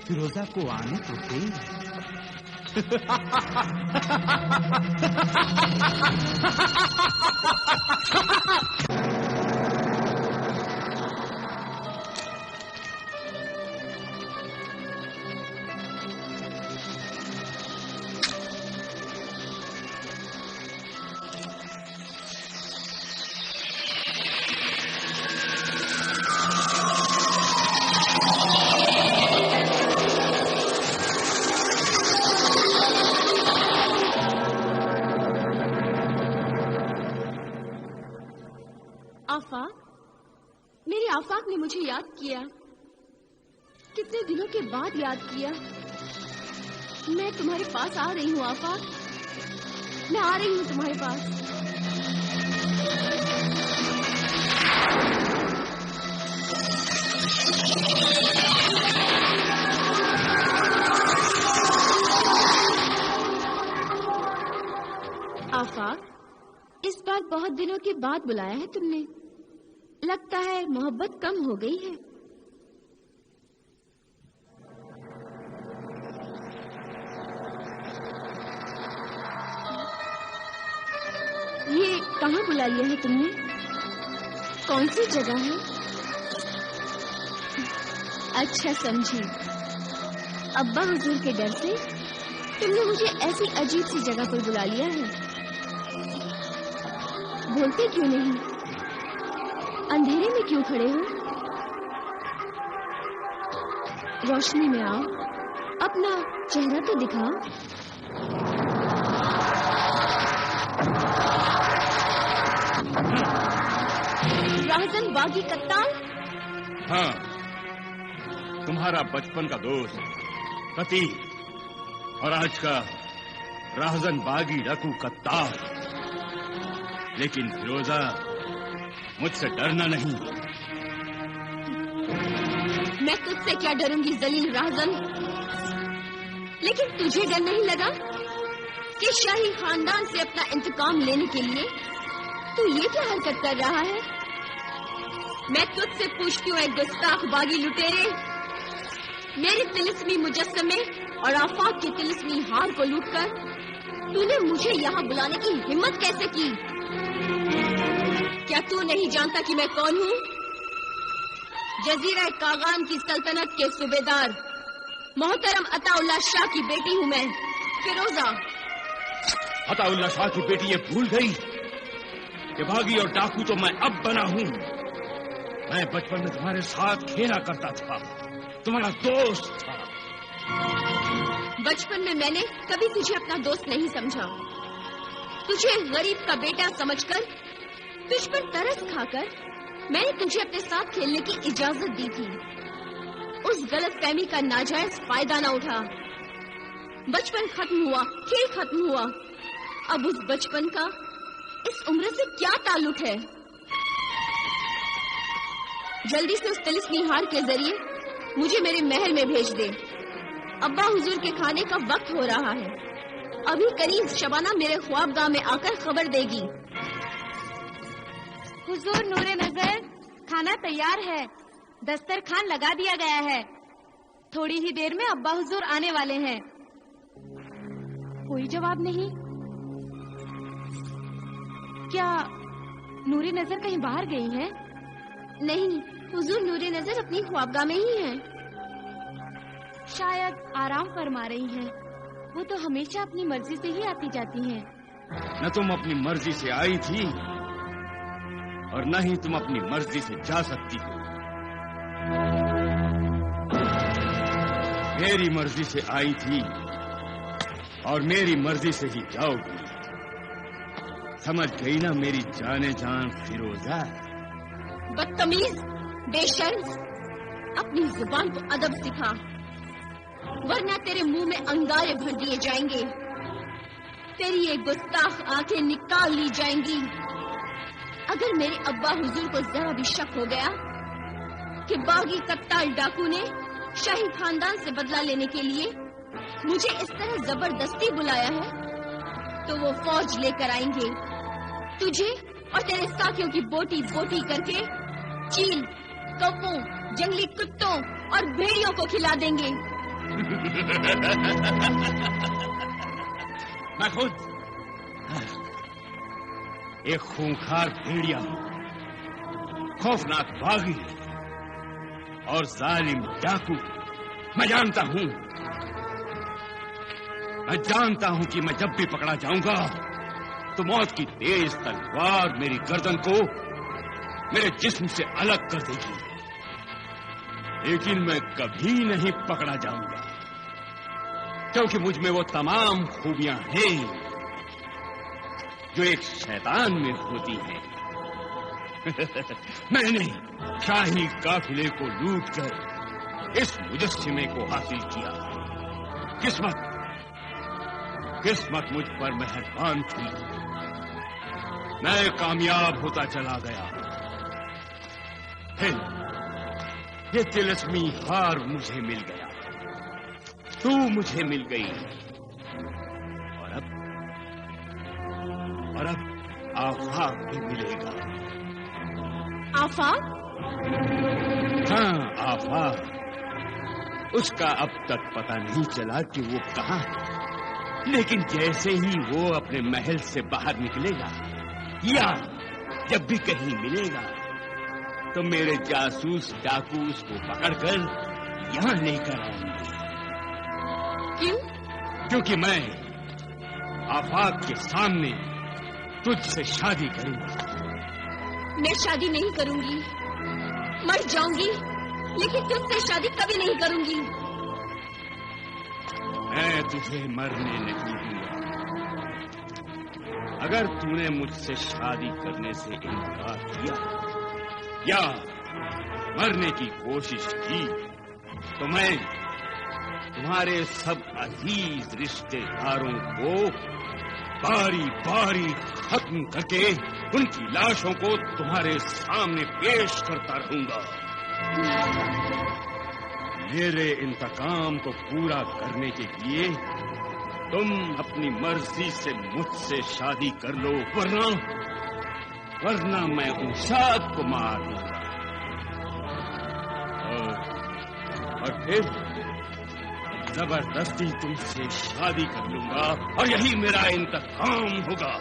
फिरोजा को आने तो दे। मेरी आफाक ने मुझे याद किया, कितने दिनों के बाद याद किया। मैं तुम्हारे पास आ रही हूँ आफाक, मैं आ रही हूँ तुम्हारे पास। आफाक, इस बार बहुत दिनों के बाद बुलाया है तुमने। लगता है मोहब्बत कम हो गई है। ये कहाँ बुला लिया है तुमने? कौन सी जगह है? अच्छा समझी, अब्बा हुजूर के डर से तुमने मुझे ऐसी अजीब सी जगह पर बुला लिया है। बोलते क्यों नहीं? अंधेरे में क्यों खड़े हो? रोशनी में आओ, अपना चेहरा तो दिखाओ। राहज़न बागी कत्ताल? हाँ, तुम्हारा बचपन का दोस्त कती और आज का राहज़न बागी रकू कत्ताल। लेकिन फिरोजा, मुझसे डरना नहीं। मैं तुझसे क्या डरूंगी जलील राहज़न? लेकिन तुझे डर नहीं लगा कि शाही खानदान से अपना इंतकाम लेने के लिए तू ये क्या हरकत कर रहा है? मैं तुझसे पूछती हूँ, एक गुस्ताख बागी लुटेरे, मेरे तिलिस्मी मुजस्समे और आफाक की तिलिस्मी हार को लूटकर तूने मुझे यहाँ बुलाने की हिम्मत कैसे की? क्या तू नहीं जानता कि मैं कौन हूँ? जजीरा कागान की सल्तनत के सूबेदार मोहतरम अताउल्लाह शाह की बेटी हूँ मैं, फिरोजा। अताउल्लाह शाह की बेटी ये भूल गई कि बागी और डाकू तो मैं अब बना हूँ। मैं बचपन में तुम्हारे साथ खेला करता था, तुम्हारा दोस्त था। बचपन में मैंने कभी तुझे अपना दोस्त नहीं समझा। तुझे गरीब का बेटा समझकर, तुझ पर तरस खाकर मैंने तुझे अपने साथ खेलने की इजाजत दी थी। उस गलत फहमी का नाजायज फायदा न उठा। बचपन खत्म हुआ, खेल खत्म हुआ। अब उस बचपन का इस उम्र से क्या ताल्लुक है? जल्दी से उस तिलिस्मी हार के जरिए मुझे मेरे महल में भेज दे। अब्बा हुजूर के खाने का वक्त हो रहा है। अभी करीब शबाना मेरे ख्वाबगाह में आकर खबर देगी। हुजूर नूरे नजर, खाना तैयार है, दस्तरखान लगा दिया गया है। थोड़ी ही देर में अब्बा हुजूर आने वाले हैं। कोई जवाब नहीं। क्या नूरे नजर कहीं बाहर गई है? नहीं, हुजूर नूरे नजर अपनी ख्वाबगाह में ही हैं। शायद आराम फरमा रही हैं। वो तो हमेशा अपनी मर्जी से ही आती जाती हैं। न तुम अपनी मर्जी से आई थी और न ही तुम अपनी मर्जी से जा सकती हो। मेरी मर्जी से आई थी और मेरी मर्जी से ही जाओगी। समझ गई ना मेरी जाने जान फिरोजा? बदतमीज, बेशर्म, अपनी जुबान को अदब सिखा, वरना तेरे मुंह में अंगारे भर दिए जाएंगे। तेरी ये गुस्ताख आंखें निकाल ली जाएंगी। अगर मेरे अब्बा हुजूर को जरा भी शक हो गया कि बागी कत्ताल डाकू ने शाही खानदान से बदला लेने के लिए मुझे इस तरह जबरदस्ती बुलाया है, तो वो फौज लेकर आएंगे। तुझे और तेरे साथियों की बोटी बोटी करके चील, कौवों, जंगली कुत्तों और भेड़ियों को खिला देंगे। میں خود ایک خونخوار بھیڑیا ہوں، خوفناک باغی اور ظالم ڈاکو۔ میں جانتا ہوں کہ میں جب بھی پکڑا جاؤں گا تو موت کی تیز تلوار میری گردن کو میرے جسم سے الگ کر دے گی، لیکن میں کبھی نہیں پکڑا جاؤں گا، کیونکہ مجھ میں وہ تمام خوبیاں ہیں جو ایک شیطان میں ہوتی ہیں۔ میں نے شاہی قافلے کو لوٹ کر اس مجسمے کو حاصل کیا۔ قسمت مجھ پر مہربان تھی، میں کامیاب ہوتا چلا گیا۔ پھر یہ طلسمی ہار مجھے مل گیا، تو مجھے مل گئی، اور اب آفاق بھی ملے گا۔ آفاق؟ ہاں، آفاق۔ اس کا اب تک پتہ نہیں چلا کہ وہ کہاں ہے، لیکن جیسے ہی وہ اپنے محل سے باہر نکلے گا یا جب بھی کہیں ملے گا تو میرے جاسوس ڈاکو اس کو پکڑ کر یہاں لے کر آئیں گے۔ کیوں؟ کیونکہ میں آفاق کے سامنے تجھ سے شادی کروں گا۔ میں شادی نہیں کروں گی، مر جاؤں گی، لیکن تم سے شادی کبھی نہیں کروں گی۔ میں تجھے مرنے نہیں دوں گا۔ اگر تو نے مجھ سے شادی کرنے سے انکار کیا یا مرنے کی کوشش کی تو میں تمہارے سب عزیز رشتے داروں کو باری باری ختم کر کے ان کی لاشوں کو تمہارے سامنے پیش کرتا رہوں گا۔ میرے انتقام کو پورا کرنے کے لیے تم اپنی مرضی سے مجھ سے شادی کر لو، ورنہ میں ان سب کو مار دوں گا، اور پھر زبردستی تم سے شادی کر لوں گا، اور یہی میرا انتقام ہوگا۔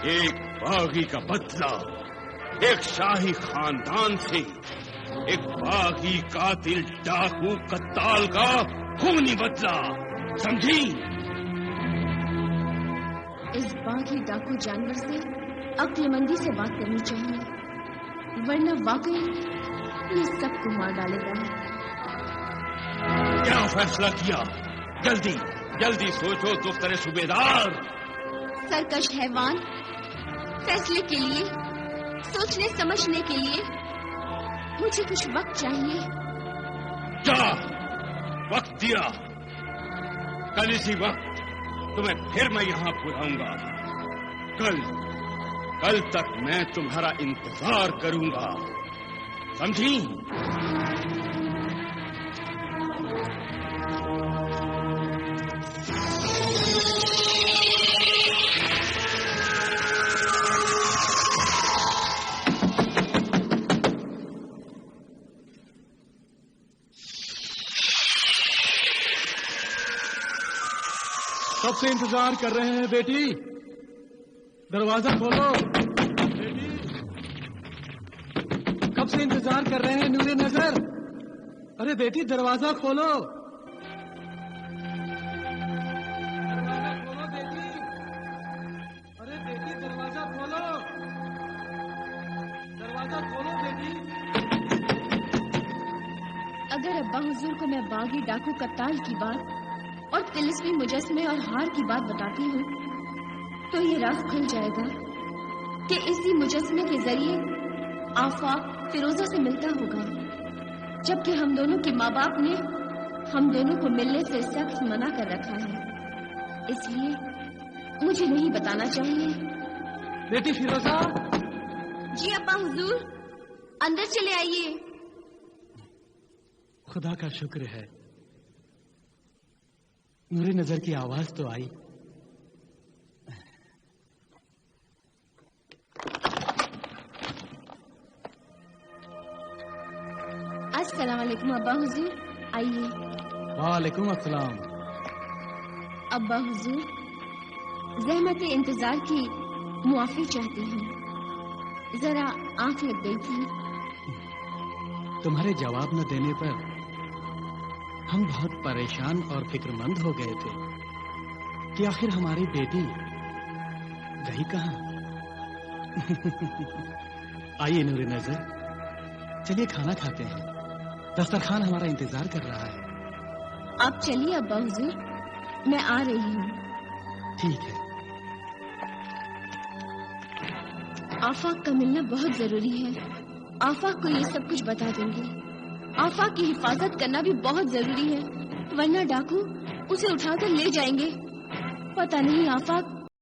ایک باغی کا بدلہ ایک شاہی خاندان سے، ایک باغی قاتل ڈاکو قتال کا خونی بدلہ، سمجھی؟ اس باغی ڈاکو جانور سے عقل مندی سے بات کرنی چاہیے، ورنہ واقعی یہ سب کو مار ڈالے گا۔ کیا فیصلہ کیا؟ جلدی سوچو دختر صوبیدار۔ سرکش حیوان، فیصلے کے لیے، سوچنے سمجھنے کے لیے مجھے کچھ وقت چاہیے۔ کیا وقت دیا؟ کل اسی وقت تمہیں پھر میں یہاں بلاؤں گا۔ کل تک میں تمہارا انتظار کروں گا، سمجھی؟ کب سے انتظار کر رہے ہیں بیٹی؟ دروازہ کھولو بیٹی، کب سے انتظار کر رہے ہیں نور نظر؟ ارے بیٹی دروازہ کھولو، بیٹی، ارے بیٹی دروازہ کھولو بیٹی۔ اگر ابا حضور کو میں باغی ڈاکو قتال کی بات اور طلسمی مجسمے اور ہار کی بات بتاتی ہوں تو یہ راز کھل جائے گا کہ اسی مجسمے کے ذریعے آفاق فیروزہ سے ملتا ہوگا، جبکہ ہم دونوں کے ماں باپ نے ہم دونوں کو ملنے سے سخت منع کر رکھا ہے، اس لیے مجھے نہیں بتانا چاہیے۔ بیٹی فیروزہ۔ جی ابا حضور، اندر چلے آئیے۔ خدا کا شکر ہے، نور نظر کی آواز تو آئی۔ السلام علیکم ابا حضور۔ आइए। वालेकुम अस्सलाम। अब्बा हुजूर, ज़हमत इंतजार की मुआफ़ी चाहती हूँ, जरा आंख लग गई थी। तुम्हारे जवाब न देने पर हम बहुत परेशान और फिक्रमंद हो गए थे कि आखिर हमारी बेटी गई कहाँ। आइए नूरे नजर, चलिए खाना खाते हैं, दस्तरखान हमारा इंतजार कर रहा है। आप चलिए अब्बा हुजूर, मैं आ रही हूँ। ठीक है। आफाक का मिलना बहुत जरूरी है। आफाक को ये सब कुछ बता दूंगी। आफाक की हिफाजत करना भी बहुत जरूरी है, वरना डाकू उसे उठाकर ले जाएंगे। पता नहीं आफाक